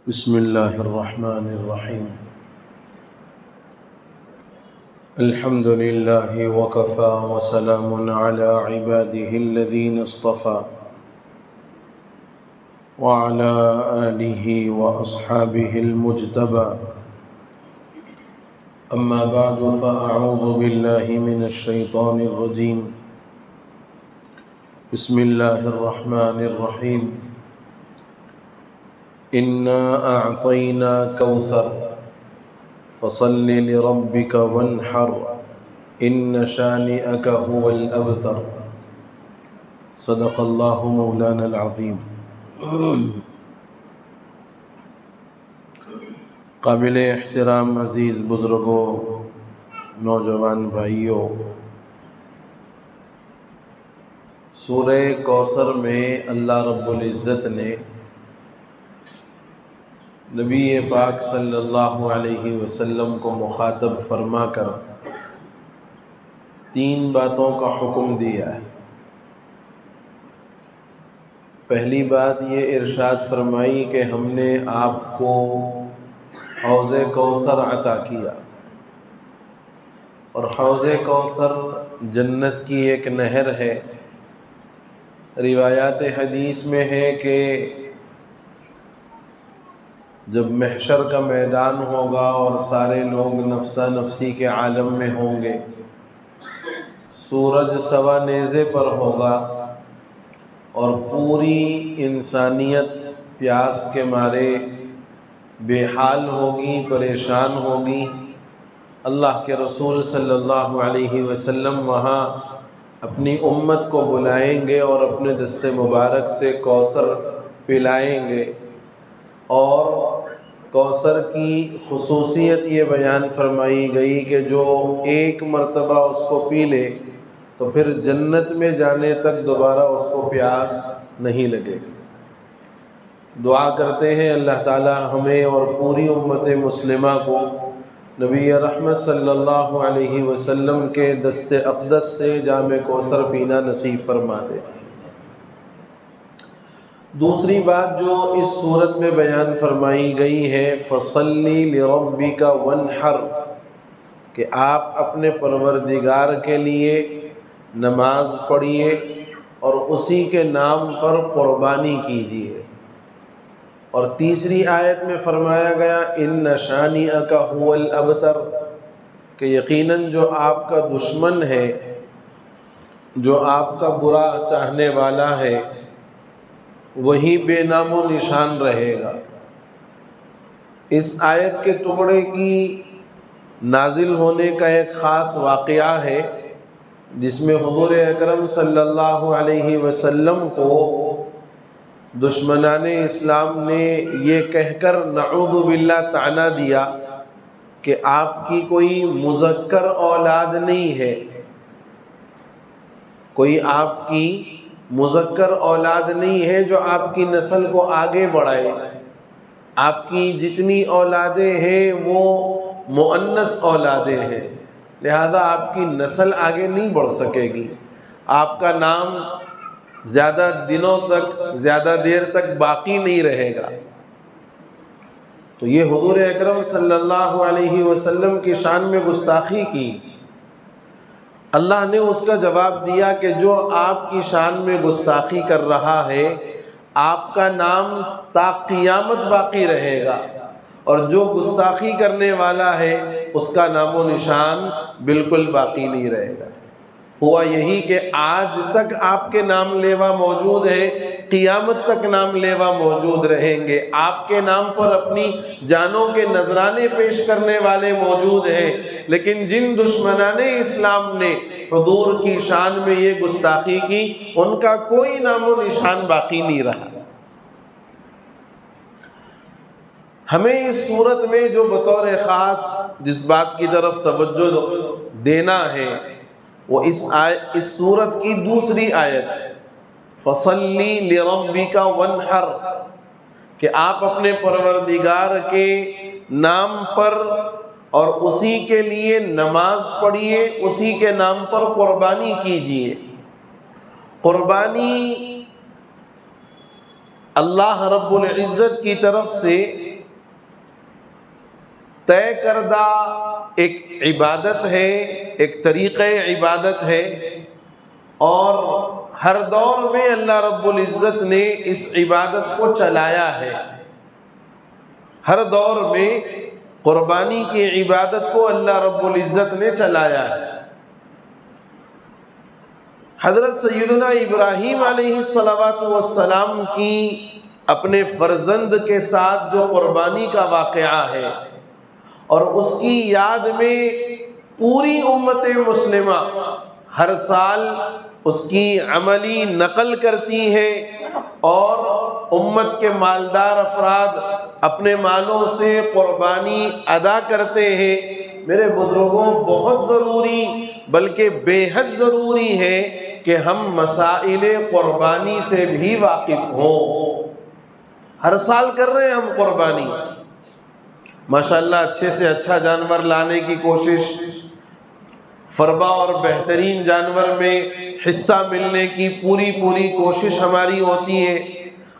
بسم الله الرحمن الرحيم. الحمد لله وكفى وسلام على عباده الذين اصطفى وعلى آله وأصحابه المجتبى. أما بعد فأعوذ بالله من الشيطان الرجيم. بسم الله الرحمن الرحيم. إنا أعطينا كوثر فصل لربك وانحر إن شانئك هو الأبتر. صدق الله مولانا العظيم. قابل احترام عزیز بزرگوں، نوجوان بھائیوں، سورہ کوثر میں اللہ رب العزت نے نبی پاک صلی اللہ علیہ وسلم کو مخاطب فرما کر 3 باتوں کا حکم دیا ہے۔ پہلی بات یہ ارشاد فرمائی کہ ہم نے آپ کو حوض کوثر عطا کیا، اور حوض کوثر جنت کی ایک نہر ہے۔ روایات حدیث میں ہے کہ جب محشر کا میدان ہوگا اور سارے لوگ نفسا نفسی کے عالم میں ہوں گے، سورج سوا نیزے پر ہوگا اور پوری انسانیت پیاس کے مارے بے حال ہوگی، پریشان ہوگی، اللہ کے رسول صلی اللہ علیہ وسلم وہاں اپنی امت کو بلائیں گے اور اپنے دست مبارک سے کوثر پلائیں گے۔ اور کوثر کی خصوصیت یہ بیان فرمائی گئی کہ جو ایک مرتبہ اس کو پی لے تو پھر جنت میں جانے تک دوبارہ اس کو پیاس نہیں لگے گی۔ دعا کرتے ہیں اللہ تعالی ہمیں اور پوری امت مسلمہ کو نبی رحمت صلی اللہ علیہ وسلم کے دست اقدس سے جام کوثر پینا نصیب فرما دے۔ دوسری بات جو اس صورت میں بیان فرمائی گئی ہے، فَصَلِّ لِرَبِّكَ وَانْحَرْ، کہ آپ اپنے پروردگار کے لیے نماز پڑھیے اور اسی کے نام پر قربانی کیجیے۔ اور تیسری آیت میں فرمایا گیا إِنَّ شَانِئَكَ هُوَ الْأَبْتَرُ، کہ یقیناً جو آپ کا دشمن ہے، جو آپ کا برا چاہنے والا ہے، وہی بے نام و نشان رہے گا۔ اس آیت کے ٹکڑے کی نازل ہونے کا ایک خاص واقعہ ہے، جس میں حضور اکرم صلی اللہ علیہ وسلم کو دشمنان اسلام نے یہ کہہ کر نعوذ باللہ طعنہ دیا کہ آپ کی کوئی مذکر اولاد نہیں ہے، کوئی آپ کی مذکر اولاد نہیں ہے جو آپ کی نسل کو آگے بڑھائے۔ آپ کی جتنی اولادیں ہیں وہ مؤنث اولادیں ہیں، لہذا آپ کی نسل آگے نہیں بڑھ سکے گی، آپ کا نام زیادہ دنوں تک، زیادہ دیر تک باقی نہیں رہے گا۔ تو یہ حضور اکرم صلی اللہ علیہ وسلم کی شان میں گستاخی کی۔ اللہ نے اس کا جواب دیا کہ جو آپ کی شان میں گستاخی کر رہا ہے، آپ کا نام تا قیامت باقی رہے گا، اور جو گستاخی کرنے والا ہے اس کا نام و نشان بالکل باقی نہیں رہے گا۔ ہوا یہی کہ آج تک آپ کے نام لیوا موجود ہے، قیامت تک نام لیوا موجود رہیں گے۔ آپ کے نام پر اپنی جانوں کے نذرانے پیش کرنے والے موجود ہیں، لیکن جن دشمنان اسلام نے حضور کی شان میں یہ گستاخی کی، ان کا کوئی نام و نشان باقی نہیں رہا۔ ہمیں اس صورت میں جو بطور خاص جس بات کی طرف توجہ دینا ہے وہ اس صورت کی دوسری آیت ہے، فَصَلِّ لِرَبِّكَ وَانْحَرْ، کہ آپ اپنے پروردگار کے نام پر اور اسی کے لیے نماز پڑھیے، اسی کے نام پر قربانی کیجیے۔ قربانی اللہ رب العزت کی طرف سے طے کردہ ایک عبادت ہے، ایک طریقہ عبادت ہے، اور ہر دور میں اللہ رب العزت نے اس عبادت کو چلایا ہے۔ ہر دور میں قربانی کی عبادت کو اللہ رب العزت نے چلایا ہے۔ حضرت سیدنا ابراہیم علیہ السلام کی اپنے فرزند کے ساتھ جو قربانی کا واقعہ ہے، اور اس کی یاد میں پوری امت مسلمہ ہر سال اس کی عملی نقل کرتی ہے، اور امت کے مالدار افراد اپنے مالوں سے قربانی ادا کرتے ہیں۔ میرے بزرگوں، بہت ضروری بلکہ بے حد ضروری ہے کہ ہم مسائل قربانی سے بھی واقف ہوں۔ ہر سال کر رہے ہیں ہم قربانی، ماشاءاللہ اچھے سے اچھا جانور لانے کی کوشش، فربا اور بہترین جانور میں حصہ ملنے کی پوری کوشش ہماری ہوتی ہے۔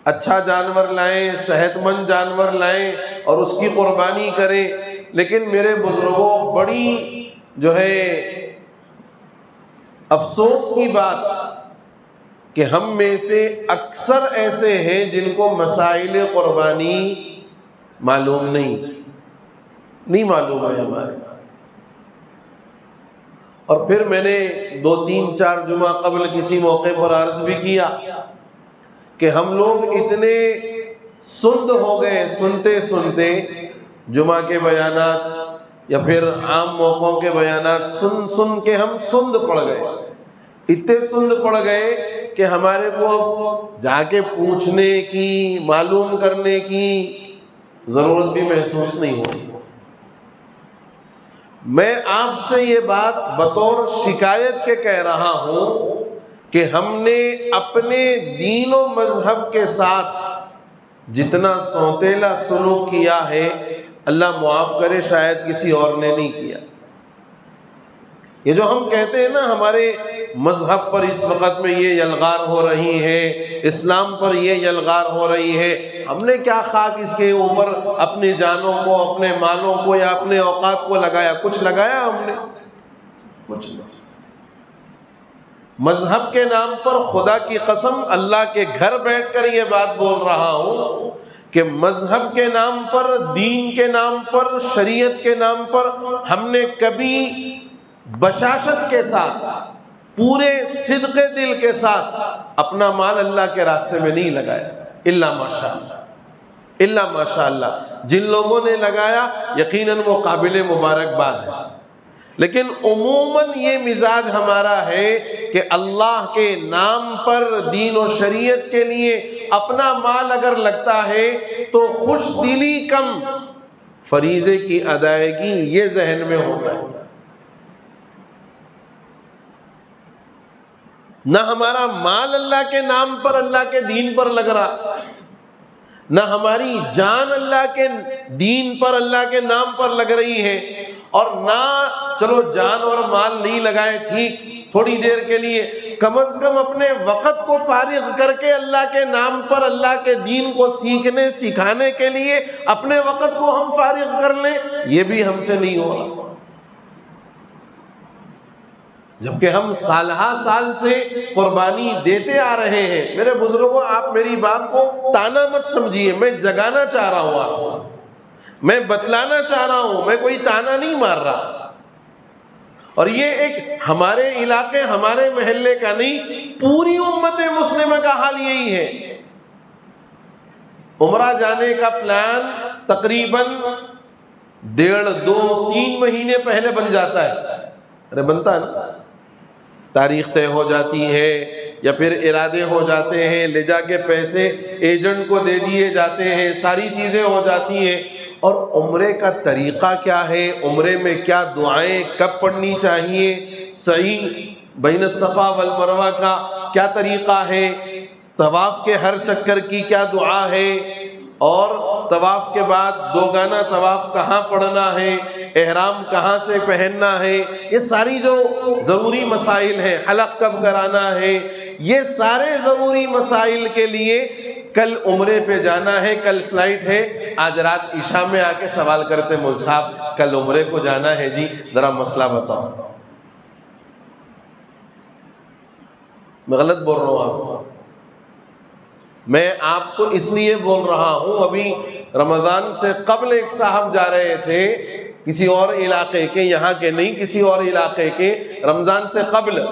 اچھا جانور لائیں، صحت مند جانور لائیں اور اس کی قربانی کریں۔ لیکن میرے بزرگوں، بڑی جو ہے افسوس کی بات کہ ہم میں سے اکثر ایسے ہیں جن کو مسائل قربانی معلوم نہیں معلوم ہے ہمارے۔ اور پھر میں نے 2-3-4 جمعہ قبل کسی موقع پر عرض بھی کیا کہ ہم لوگ اتنے سند ہو گئے، سنتے جمعہ کے بیانات یا پھر عام موقعوں کے بیانات سن کے ہم سند پڑ گئے، اتنے سند پڑ گئے کہ ہمارے کو جا کے پوچھنے کی، معلوم کرنے کی ضرورت بھی محسوس نہیں ہوئی۔ میں آپ سے یہ بات بطور شکایت کے کہہ رہا ہوں کہ ہم نے اپنے دین و مذہب کے ساتھ جتنا سوتیلا سلوک کیا ہے، اللہ معاف کرے شاید کسی اور نے نہیں کیا۔ یہ جو ہم کہتے ہیں نا ہمارے مذہب پر اس وقت میں یہ یلغار ہو رہی ہے، اسلام پر یہ یلغار ہو رہی ہے، ہم نے کیا خاک اس کے اوپر اپنی جانوں کو، اپنے مالوں کو یا اپنے اوقات کو لگایا؟ کچھ لگایا ہم نے؟ کچھ نہیں۔ مذہب کے نام پر خدا کی قسم اللہ کے گھر بیٹھ کر یہ بات بول رہا ہوں کہ مذہب کے نام پر، دین کے نام پر، شریعت کے نام پر ہم نے کبھی بشاشت کے ساتھ، پورے صدق دل کے ساتھ اپنا مال اللہ کے راستے میں نہیں لگایا، الا ماشاء اللہ۔ جن لوگوں نے لگایا یقیناً وہ قابل مبارکباد ہے، لیکن عموماً یہ مزاج ہمارا ہے کہ اللہ کے نام پر، دین و شریعت کے لیے اپنا مال اگر لگتا ہے تو خوش دلی کم، فریضے کی ادائیگی، یہ ذہن میں ہوتا ہے۔ نہ ہمارا مال اللہ کے نام پر، اللہ کے دین پر لگ رہا، نہ ہماری جان اللہ کے دین پر، اللہ کے نام پر لگ رہی ہے، اور نہ چلو جان اور مال نہیں لگائے ٹھیک تھوڑی دیر کے لیے، کم از کم اپنے وقت کو فارغ کر کے اللہ کے نام پر، اللہ کے دین کو سیکھنے سکھانے کے لیے اپنے وقت کو ہم فارغ کر لیں، یہ بھی ہم سے نہیں ہو رہا۔ جبکہ ہم سالہ سال سے قربانی دیتے آ رہے ہیں۔ میرے بزرگوں، آپ میری بات کو تانا مت سمجھیے، میں جگانا چاہ رہا ہوں آپ کو، میں بتلانا چاہ رہا ہوں، میں کوئی تانا نہیں مار رہا۔ اور یہ ایک ہمارے علاقے، ہمارے محلے کا نہیں، پوری امت مسلمہ کا حال یہی ہے۔ عمرہ جانے کا پلان تقریباً 1.5-2-3 مہینے پہلے بن جاتا ہے، ارے بنتا ہے نا، تاریخ طے ہو جاتی ہے یا پھر ارادے ہو جاتے ہیں، لے جا کے پیسے ایجنٹ کو دے دیے جاتے ہیں، ساری چیزیں ہو جاتی ہیں۔ اور عمرے کا طریقہ کیا ہے، عمرے میں کیا دعائیں کب پڑھنی چاہیے، صحیح بین الصفا والمروہ کا کیا طریقہ ہے، طواف کے ہر چکر کی کیا دعا ہے، اور طواف کے بعد دوگانہ طواف کہاں پڑھنا ہے، احرام کہاں سے پہننا ہے، یہ ساری جو ضروری مسائل ہیں، حلق کب کرانا ہے، یہ سارے ضروری مسائل کے لیے کل عمرے پہ جانا ہے، کل فلائٹ ہے، آج رات عشاء میں آ کے سوال کرتے مول صاحب کل عمرے کو جانا ہے جی، ذرا مسئلہ بتاؤ. میں غلط بول رہا ہوں آپ کو؟ میں آپ کو اس لیے بول رہا ہوں، ابھی رمضان سے قبل ایک صاحب جا رہے تھے کسی اور علاقے کے، یہاں کے نہیں، کسی اور علاقے کے، رمضان سے قبل،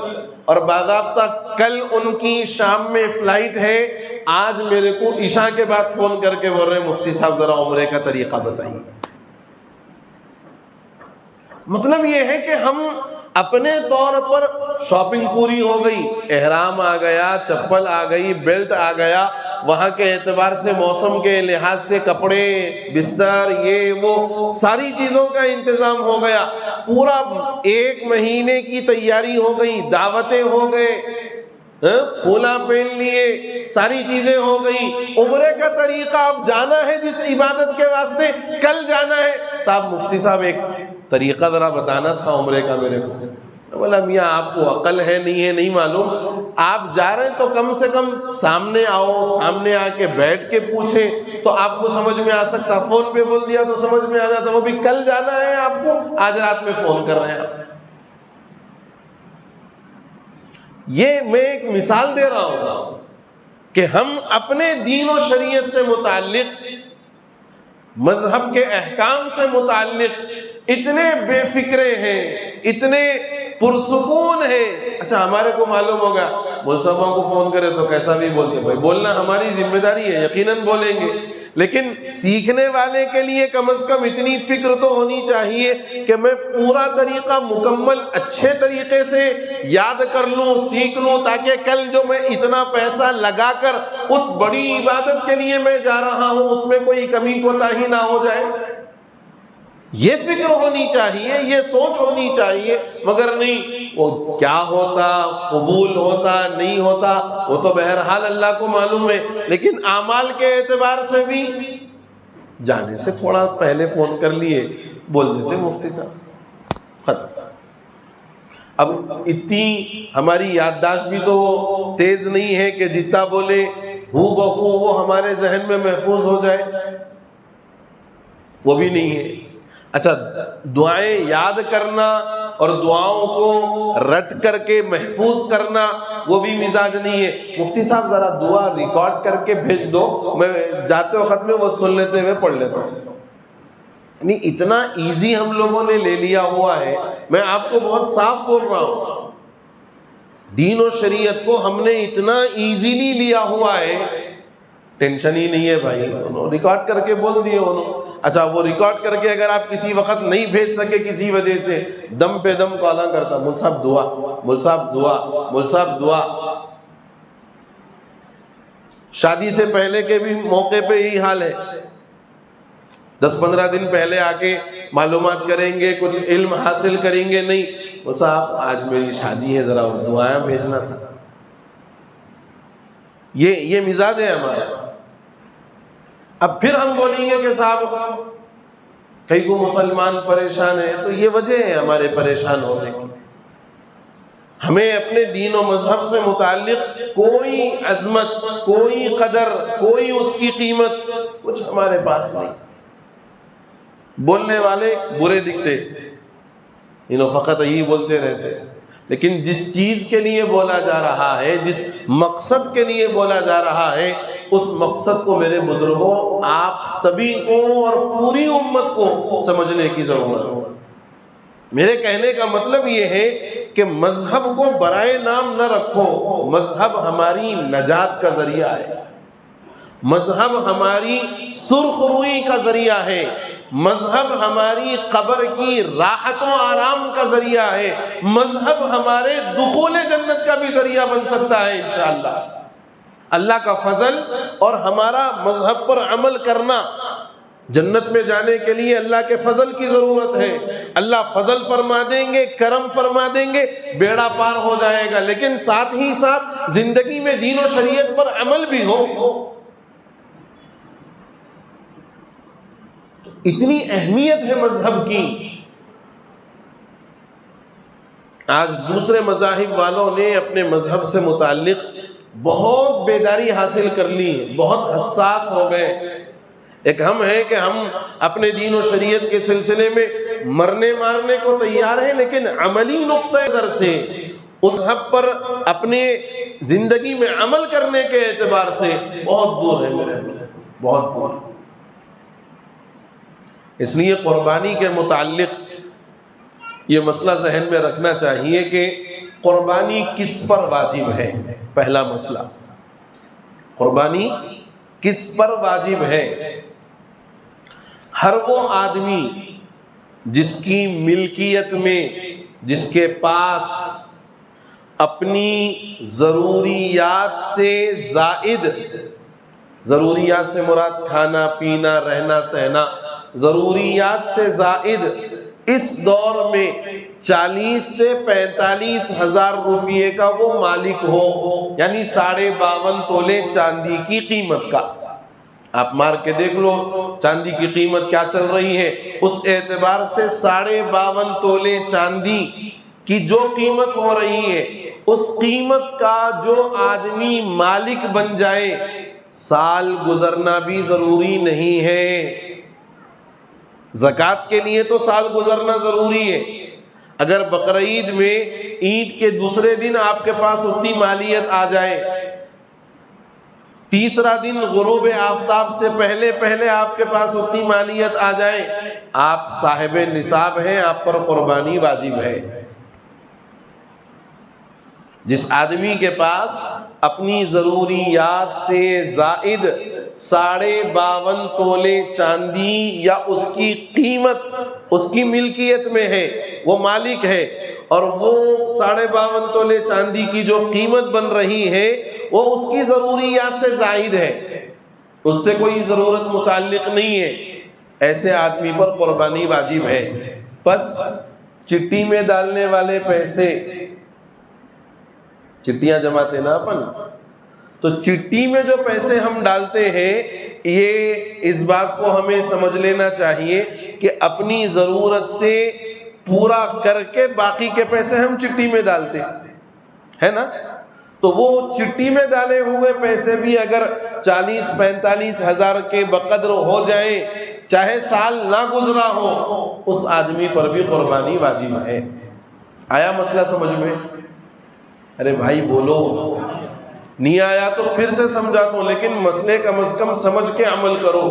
اور باضابطہ کل ان کی شام میں فلائٹ ہے. آج میرے کو عشاء کے بعد فون کر کے بول رہے ہیں مفتی صاحب ذرا عمرے کا طریقہ بتائیے. مطلب یہ ہے کہ ہم اپنے طور پر شاپنگ پوری ہو گئی، احرام آ گیا، چپل آ گئی، بیلٹ آ گیا، وہاں کے اعتبار سے موسم کے لحاظ سے کپڑے، بستر، یہ وہ ساری چیزوں کا انتظام ہو گیا، پورا 1 مہینے کی تیاری ہو گئی، دعوتیں ہو گئے، پھولا پہن لیے، ساری چیزیں ہو گئی. عمرے کا طریقہ اب جانا ہے جس عبادت کے واسطے کل جانا ہے، صاحب مفتی صاحب ایک طریقہ ذرا بتانا تھا عمرے کا میرے کو. بولا میاں آپ کو عقل ہے نہیں معلوم، آپ جا رہے ہیں تو کم سے کم سامنے آؤ، سامنے آ کے بیٹھ کے پوچھیں تو آپ کو سمجھ میں آ سکتا. فون پہ بول دیا تو سمجھ میں آ جاتا، وہ بھی کل جانا ہے آپ کو، آج رات میں فون کر رہے ہیں آپ. یہ میں ایک مثال دے رہا ہوں کہ ہم اپنے دین و شریعت سے متعلق، مذہب کے احکام سے متعلق اتنے بے فکرے ہیں، اتنے پرسکون ہیں. اچھا ہمارے کو معلوم ہوگا مول صاحبوں کو فون کرے تو کیسا بھی بولتے، بھائی بولنا ہماری ذمہ داری ہے، یقیناً بولیں گے، لیکن سیکھنے والے کے لیے کم از کم اتنی فکر تو ہونی چاہیے کہ میں پورا طریقہ مکمل اچھے طریقے سے یاد کر لوں، سیکھ لوں، تاکہ کل جو میں اتنا پیسہ لگا کر اس بڑی عبادت کے لیے میں جا رہا ہوں اس میں کوئی کمی کوتاہی نہ ہو جائے. یہ فکر ہونی چاہیے، یہ سوچ ہونی چاہیے. مگر نہیں، وہ کیا ہوتا، قبول ہوتا نہیں ہوتا وہ تو بہرحال اللہ کو معلوم ہے، لیکن اعمال کے اعتبار سے بھی جانے سے تھوڑا پہلے فون کر لیے، بول دیتے مفتی صاحب ختم. اب اتنی ہماری یادداشت بھی تو تیز نہیں ہے کہ جتنا بولے ہو بہو وہ ہمارے ذہن میں محفوظ ہو جائے، وہ بھی نہیں ہے. اچھا دعائیں یاد کرنا اور دعاؤں کو رٹ کر کے محفوظ کرنا وہ بھی مزاج نہیں ہے. مفتی صاحب ذرا دعا ریکارڈ کر کے بھیج دو، میں جاتے وقت میں وہ سن لیتے ہوئے پڑھ لیتا ہوں. یعنی اتنا ایزی ہم لوگوں نے لے لیا ہوا ہے. میں آپ کو بہت صاف بول رہا ہوں، دین و شریعت کو ہم نے اتنا ایزیلی لیا ہوا ہے، ٹینشن ہی نہیں ہے بھائی. انہوں ریکارڈ کر کے بول دیے انہوں. اچھا وہ ریکارڈ کر کے اگر آپ کسی وقت نہیں بھیج سکے کسی وجہ سے، دم پہ دم کالا کرتا، مول صاحب دعا، مول صاحب دعا، مول صاحب دعا. شادی سے پہلے کے بھی موقع پہ یہی حال ہے. 10-15 دن پہلے آ کے معلومات کریں گے، کچھ علم حاصل کریں گے. نہیں مول صاحب آج میری شادی ہے، ذرا دعائیں بھیجنا تھا. یہ مزاج ہے ہمارا. اب پھر ہم بولیں گے کہ صاحب کئی کو مسلمان پریشان ہے، تو یہ وجہ ہے ہمارے پریشان ہونے کی. ہمیں اپنے دین و مذہب سے متعلق کوئی عظمت، کوئی قدر، کوئی اس کی قیمت کچھ ہمارے پاس نہیں. بولنے والے برے دکھتے، فقط یہی بولتے رہتے، لیکن جس چیز کے لیے بولا جا رہا ہے، جس مقصد کے لیے بولا جا رہا ہے، اس مقصد کو میرے بزرگوں آپ سبھی کو اور پوری امت کو سمجھنے کی ضرورت ہے. میرے کہنے کا مطلب یہ ہے کہ مذہب کو برائے نام نہ رکھو. مذہب ہماری نجات کا ذریعہ ہے، مذہب ہماری سرخ روئی کا ذریعہ ہے، مذہب ہماری قبر کی راحت و آرام کا ذریعہ ہے، مذہب ہمارے دخول جنت کا بھی ذریعہ بن سکتا ہے انشاءاللہ. اللہ کا فضل اور ہمارا مذہب پر عمل کرنا. جنت میں جانے کے لیے اللہ کے فضل کی ضرورت ہے. اللہ فضل فرما دیں گے، کرم فرما دیں گے، بیڑا پار ہو جائے گا. لیکن ساتھ ہی ساتھ زندگی میں دین و شریعت پر عمل بھی ہو. اتنی اہمیت ہے مذہب کی. آج دوسرے مذاہب والوں نے اپنے مذہب سے متعلق بہت بیداری حاصل کر لی، بہت حساس ہو گئے. ایک ہم ہیں کہ ہم اپنے دین و شریعت کے سلسلے میں مرنے مارنے کو تیار ہیں، لیکن عملی نقطۂ نظر سے اس حق پر اپنے زندگی میں عمل کرنے کے اعتبار سے بہت دور ہے میرے، بہت دور۔ اس لیے قربانی کے متعلق یہ مسئلہ ذہن میں رکھنا چاہیے کہ قربانی کس پر واجب ہے۔ پہلا مسئلہ، قربانی کس پر واجب ہے؟ ہر وہ آدمی جس کی ملکیت میں، جس کے پاس اپنی ضروریات سے زائد، ضروریات سے مراد کھانا پینا رہنا سہنا، ضروریات سے زائد اس دور میں 40 سے 45 ہزار روپیے کا وہ مالک ہو، یعنی 52.5 تولے چاندی کی قیمت کا۔ آپ مار کے دیکھ لو چاندی کی قیمت کیا چل رہی ہے، اس اعتبار سے 52.5 تولے چاندی کی جو قیمت ہو رہی ہے، اس قیمت کا جو آدمی مالک بن جائے، سال گزرنا بھی ضروری نہیں ہے۔ زکوٰۃ کے لیے تو سال گزرنا ضروری ہے۔ اگر بقرعید میں عید کے دوسرے دن آپ کے پاس اتنی مالیت آ جائے، تیسرا دن غروب آفتاب سے پہلے پہلے آپ کے پاس اتنی مالیت آ جائے، آپ صاحب نصاب ہیں، آپ پر قربانی واجب ہے۔ جس آدمی کے پاس اپنی ضروریات سے زائد 52.5 تولے چاندی یا اس کی قیمت اس کی ملکیت میں ہے، وہ مالک ہے، اور وہ 52.5 تولے چاندی کی جو قیمت بن رہی ہے وہ اس کی ضروریات سے زائد ہے، اس سے کوئی ضرورت متعلق نہیں ہے، ایسے آدمی پر قربانی واجب ہے۔ بس چٹی میں ڈالنے والے پیسے، چٹیاں جماتے نا اپن، تو چٹی میں جو پیسے ہم ڈالتے ہیں، یہ اس بات کو ہمیں سمجھ لینا چاہیے کہ اپنی ضرورت سے پورا کر کے باقی کے پیسے ہم چٹی میں ڈالتے ہے نا۔ تو وہ چٹی میں ڈالے ہوئے پیسے بھی اگر 40-45 ہزار کے بقدر ہو جائیں، چاہے سال نہ گزرا ہو، اس آدمی پر بھی قربانی واجب ہے۔ آیا مسئلہ سمجھ میں؟ ارے بھائی بولو، نہیں آیا تو پھر سے سمجھاتا ہوں، لیکن مسئلے کم از کم سمجھ کے عمل کرو۔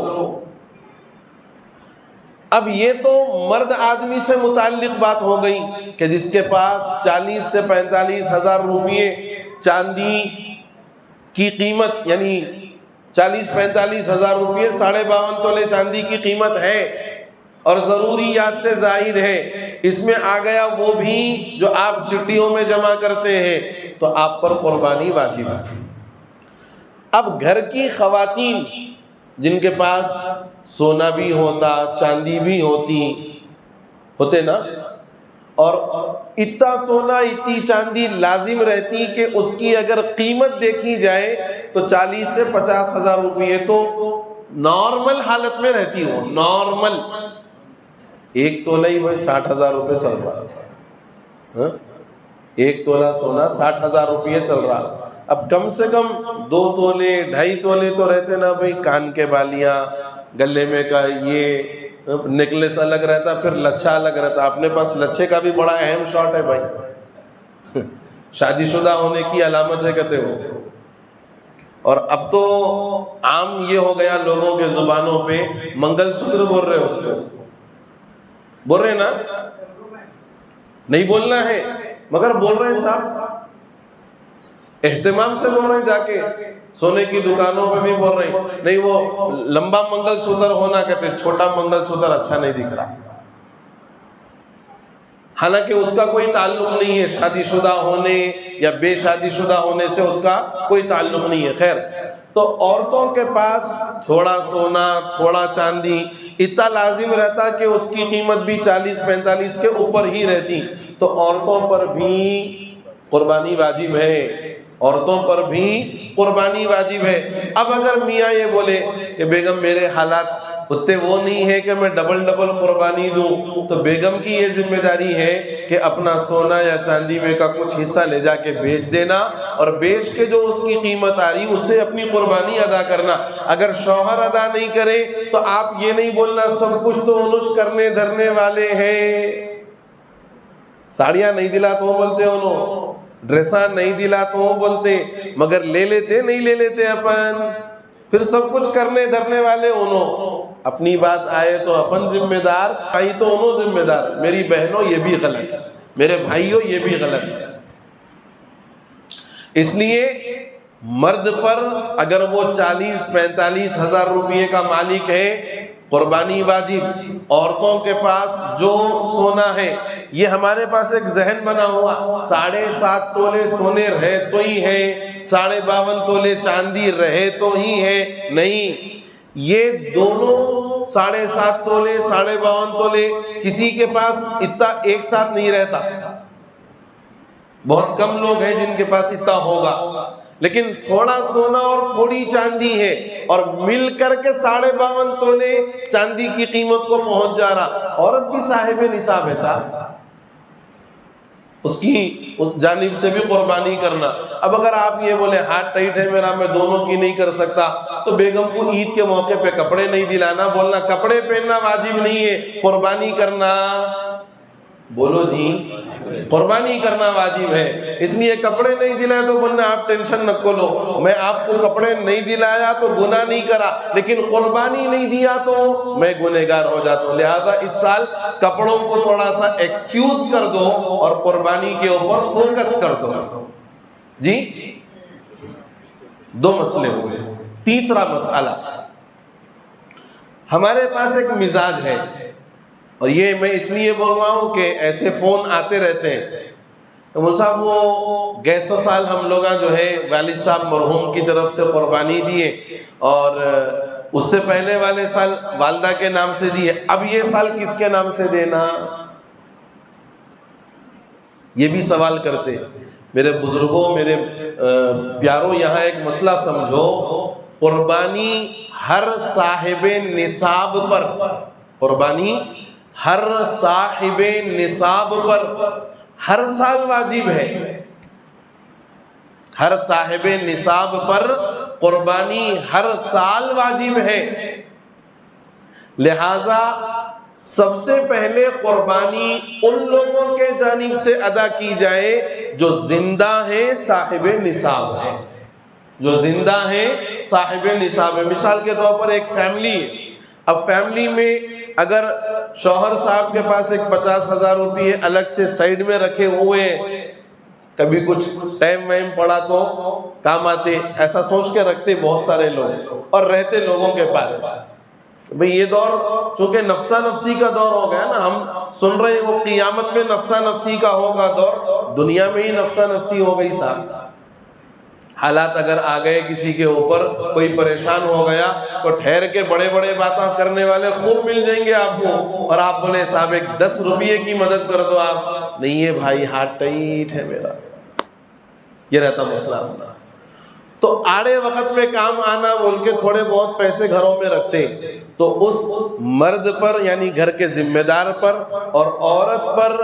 اب یہ تو مرد آدمی سے متعلق بات ہو گئی کہ جس کے پاس 40 سے 45 ہزار روپیے چاندی کی قیمت، یعنی 40-45 ہزار روپیے 52.5 تولے چاندی کی قیمت ہے اور ضروریات سے زائد ہے، اس میں آ گیا وہ بھی جو آپ چٹیوں میں جمع کرتے ہیں، تو آپ پر قربانی واجب ہے۔ اب گھر کی خواتین جن کے پاس سونا بھی ہوتا، چاندی بھی ہوتے نا، اور اتنا سونا اتنی چاندی لازم رہتی کہ اس کی اگر قیمت دیکھی جائے تو 40 سے 50 ہزار روپیے تو نارمل حالت میں رہتی ہو، نارمل۔ ایک تولہ ہی بھائی 60 ہزار روپے چل رہا، ایک تولہ سونا 60 ہزار روپیے چل رہا۔ اب کم سے کم 2 تولے 2.5 تولے تو رہتے نا بھائی، کان کے بالیاں، گلے میں کا یہ نیکلس الگ رہتا، پھر لچھا الگ رہتا۔ اپنے پاس لچھے کا بھی بڑا اہم شارٹ ہے بھائی، شادی شدہ ہونے کی علامت ہے کہتے ہو۔ اور اب تو عام یہ ہو گیا لوگوں کے زبانوں پہ، منگل سوتر بول رہے اس کو، بول رہے نا، نہیں بولنا ہے مگر بول رہے ہیں صاحب، اہتمام سے بول رہے ہیں، جا کے سونے کی دکانوں پہ بھی بول رہے ہیں، نہیں وہ لمبا منگل سوتر ہونا، کہتے چھوٹا منگل سوتر اچھا نہیں دکھ رہا، حالانکہ اس کا کوئی تعلق نہیں ہے شادی شدہ ہونے یا بے شادی شدہ ہونے سے، اس کا کوئی تعلق نہیں ہے۔ خیر، تو عورتوں کے پاس تھوڑا سونا تھوڑا چاندی اتنا لازم رہتا کہ اس کی قیمت بھی 40-45 کے اوپر ہی رہتی، تو عورتوں پر بھی قربانی واجب ہے، عورتوں پر بھی قربانی واجب ہے۔ اب اگر میاں یہ بولے کہ بیگم میرے حالات اتنے وہ نہیں ہے کہ میں ڈبل قربانی دوں. تو بیگم کی یہ ذمہ داری ہے کہ اپنا سونا یا چاندی میں کا کچھ حصہ لے جا کے بیچ دینا، اور بیچ کے جو اس کی قیمت آ رہی اس سے اپنی قربانی ادا کرنا. اگر شوہر ادا نہیں کرے تو آپ یہ نہیں بولنا سب کچھ تو انوش کرنے دھرنے والے ہیں. ساڑیاں نہیں دلا تو بولتے انہوں، ڈریساں نہیں دلا تو بولتے، مگر لے لیتے نہیں لے لیتے اپن. پھر سب کچھ کرنے دھرنے والے انہوں. اپنی بات آئے تو اپن ذمہ دار، بھائی تو انہوں ذمہ دار. میری بہنوں یہ بھی غلط ہے، میرے بھائیوں یہ بھی غلط ہے. اس لیے مرد پر اگر وہ 40-45 ہزار روپے کا مالک ہے قربانی واجب. عورتوں کے پاس جو سونا ہے، یہ ہمارے پاس ایک ذہن بنا ہوا 7.5 تولے سونے رہے تو ہی ہے، 52.5 تولے چاندی رہے تو ہی ہے. نہیں، یہ دونوں 7.5 تولے 52.5 تولے کسی کے پاس اتنا ایک ساتھ نہیں رہتا. بہت کم لوگ ہیں جن کے پاس اتنا ہوگا، لیکن تھوڑا سونا اور تھوڑی چاندی ہے اور مل کر کے 52.5 تولے چاندی کی قیمت کو پہنچ جا رہا. عورت بھی صاحب نصاب ہے صاحب، اس جانب سے بھی قربانی کرنا. اب اگر آپ یہ بولے ہاتھ ٹائٹ ہے میرا، میں دونوں کی نہیں کر سکتا، تو بیگم کو عید کے موقع پہ کپڑے نہیں دلانا، بولنا کپڑے پہننا واجب نہیں ہے، قربانی کرنا. بولو جی، قربانی کرنا واجب ہے. اس لیے کپڑے نہیں دلائے تو بولنا آپ ٹینشن نہ لو، میں آپ کو کپڑے نہیں دلایا تو گناہ نہیں کرا، لیکن قربانی نہیں دیا تو میں گنہگار ہو جاتا ہوں. لہذا اس سال کپڑوں کو تھوڑا سا ایکسکیوز کر دو اور قربانی کے اوپر فوکس کر دو. جی، 2 مسئلے ہوئے. تیسرا مسئلہ، ہمارے پاس ایک مزاج ہے، اور یہ میں اس لیے بول رہا ہوں کہ ایسے فون آتے رہتے ہیں. تو مول صاحب وہ گئے سو سال ہم لوگ جو ہے والد صاحب مرحوم کی طرف سے قربانی دیے، اور اس سے پہلے والے سال والدہ کے نام سے دیے، اب یہ سال کس کے نام سے دینا؟ یہ بھی سوال کرتے. میرے بزرگوں، میرے پیاروں، یہاں ایک مسئلہ سمجھو. قربانی ہر صاحب نصاب پر، قربانی ہر صاحب نصاب پر ہر سال واجب ہے. ہر صاحب نصاب پر قربانی ہر سال واجب ہے. لہذا سب سے پہلے قربانی ان لوگوں کے جانب سے ادا کی جائے جو زندہ ہیں، صاحب نصاب ہیں. جو زندہ ہیں، صاحب نصاب ہے. مثال کے طور پر ایک فیملی ہے. اب فیملی میں اگر شوہر صاحب کے پاس ایک 50,000 روپے الگ سے سائیڈ میں رکھے ہوئے ہیں، کبھی کچھ ٹائم وائم پڑا تو کام آتے، ایسا سوچ کے رکھتے بہت سارے لوگ، اور رہتے لوگوں کے پاس. بھئی یہ دور چونکہ نفسا نفسی کا دور ہو گیا نا، ہم سن رہے ہیں وہ قیامت میں نفسا نفسی کا ہوگا دور، دنیا میں ہی نفسا نفسی ہو گئی صاحب. حالات اگر آ گئے کسی کے اوپر، کوئی پریشان ہو گیا تو ٹھہر کے بڑے بڑے باتیں کرنے والے خوب مل جائیں گے آپ کو، اور آپ بولے صاحب ایک 10 روپے کی مدد کر دو. آپ نہیں ہے بھائی، ہاتھ ٹائٹ ہے میرا، یہ رہتا مسئلہ اپنا. تو آڑے وقت میں کام آنا بول کے تھوڑے بہت پیسے گھروں میں رکھتے، تو اس مرد پر یعنی گھر کے ذمہ دار پر اور عورت پر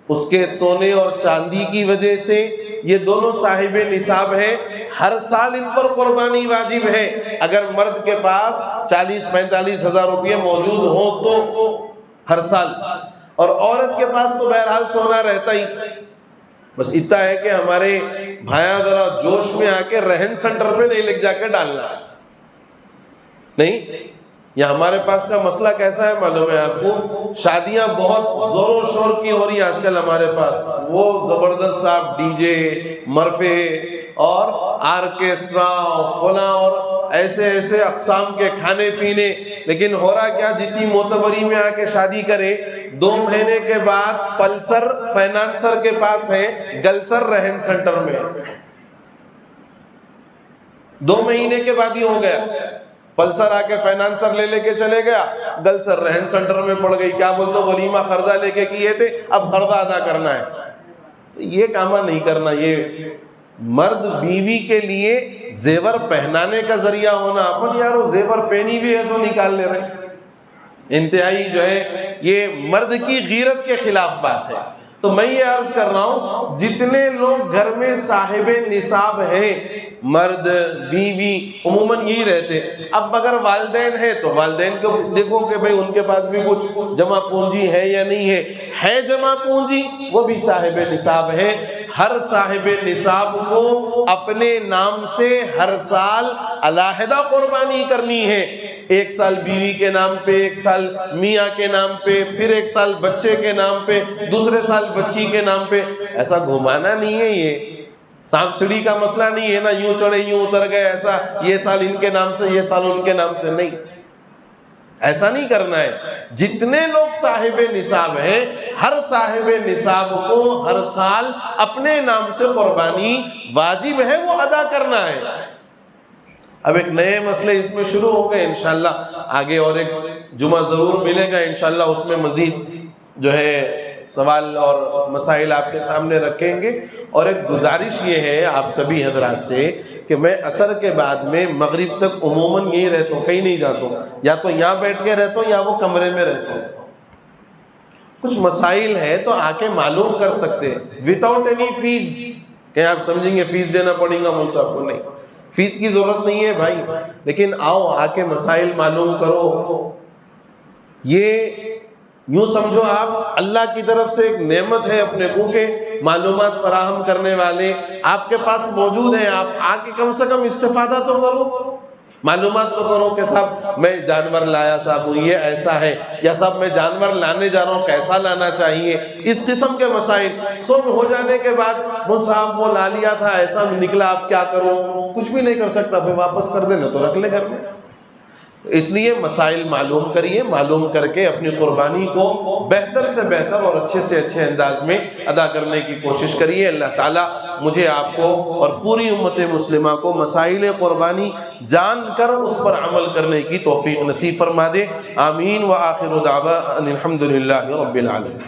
اس کے سونے اور چاندی کی وجہ سے، یہ دونوں صاحب نصاب ہیں، ہر سال ان پر قربانی واجب ہے. اگر مرد کے پاس 40-45 ہزار روپے موجود ہوں تو ہر سال، اور عورت کے پاس تو بہرحال سونا رہتا ہی. بس اتنا ہے کہ ہمارے بھائیاں ذرا جوش میں آ کے رہن سینٹر پہ نہیں لگ جا کے ڈالنا. نہیں، یا ہمارے پاس کا مسئلہ کیسا ہے معلوم ہے آپ کو؟ شادیاں بہت زور و شور کی ہو رہی ہیں آج کل ہمارے پاس، وہ زبردست صاحب ڈی جے، مرفے اور آرکیسٹرا فلاں اور ایسے ایسے اقسام کے کھانے پینے. لیکن ہو رہا کیا، جتنی معتبری میں آ کے شادی کرے، 2 مہینے کے بعد پلسر فائنانسر کے پاس ہے، گلسر رہن سینٹر میں. 2 مہینے کے بعد ہی ہو گیا، پلسر آ کے فائنانسر لے کے چلے گیا، گلسر رہن سینٹر میں پڑ گئی. کیا بولتے، ولیمہ قرضہ لے کے کیے تھے، اب قرضہ ادا کرنا ہے. تو یہ کام نہیں کرنا. یہ مرد بیوی کے لیے زیور پہنانے کا ذریعہ ہونا. اپن یارو زیور پہنی بھی ہے سو نکال لے رہے. انتہائی جو ہے یہ مرد کی غیرت کے خلاف بات ہے۔ تو میں یہ عرض کر رہا ہوں جتنے لوگ گھر میں صاحب نصاب ہیں، مرد بیوی عموماً یہی رہتے، اب اگر والدین ہیں تو والدین کو دیکھو کہ بھئی ان کے پاس بھی کچھ جمع پونجی ہے یا نہیں ہے جمع پونجی، وہ بھی صاحب نصاب ہے۔ ہر صاحب نصاب کو اپنے نام سے ہر سال علیحدہ قربانی کرنی ہے، ایک سال بیوی کے نام پہ، ایک سال میاں کے نام پہ، پھر ایک سال بچے کے نام پہ، دوسرے سال بچی کے نام پہ۔ ایسا گھمانا نہیں ہے، یہ سانپ سیڑھی کا مسئلہ نہیں ہے نا، یوں چڑھے یوں اتر گئے، ایسا یہ سال ان کے نام سے یہ سال ان کے نام سے، نہیں، ایسا نہیں کرنا ہے۔ جتنے لوگ صاحب نصاب ہیں، ہر صاحب نصاب کو ہر سال اپنے نام سے قربانی واجب ہے، وہ ادا کرنا ہے۔ اب ایک نئے مسئلے اس میں شروع ہو گئے، انشاءاللہ آگے اور ایک جمعہ ضرور ملے گا، انشاءاللہ اس میں مزید جو ہے سوال اور مسائل آپ کے سامنے رکھیں گے۔ اور ایک گزارش یہ ہے آپ سبھی حضرات سے کہ میں عصر کے بعد میں مغرب تک عموماً یہی رہتا ہوں، کہیں نہیں جاتا ہوں، یا تو یہاں بیٹھ کے رہتا ہوں یا وہ کمرے میں رہتا ہوں۔ کچھ مسائل ہے تو آ کے معلوم کر سکتے وداؤٹ اینی فیس، کہ آپ سمجھیں گے فیس دینا پڑے گا مول صاحب کو، نہیں، فیس کی ضرورت نہیں ہے بھائی، لیکن آؤ آ کے مسائل معلوم کرو۔ یہ یوں سمجھو آپ اللہ کی طرف سے ایک نعمت ہے اپنے کو کہ معلومات فراہم کرنے والے آپ کے پاس موجود ہیں، آپ آ کے کم سے کم استفادہ تو کرو، معلومات تو کرو کہ صاحب میں جانور لایا صاحب یہ ایسا ہے، یا صاحب میں جانور لانے جا رہا ہوں کیسا لانا چاہیے، اس قسم کے مسائل۔ صبح ہو جانے کے بعد مول صاحب وہ لا لیا تھا ایسا نکلا، آپ کیا کروں؟ کچھ بھی نہیں کر سکتا، پھر واپس کر دینا تو رکھ لے گھر میں۔ اس لیے مسائل معلوم کریے، معلوم کر کے اپنی قربانی کو بہتر سے بہتر اور اچھے سے اچھے انداز میں ادا کرنے کی کوشش کریے۔ اللہ تعالیٰ مجھے آپ کو اور پوری امت مسلمہ کو مسائل قربانی جان کر اس پر عمل کرنے کی توفیق نصیب فرما دے۔ آمین۔ وآخر دعوانا الحمدللہ رب العالمین۔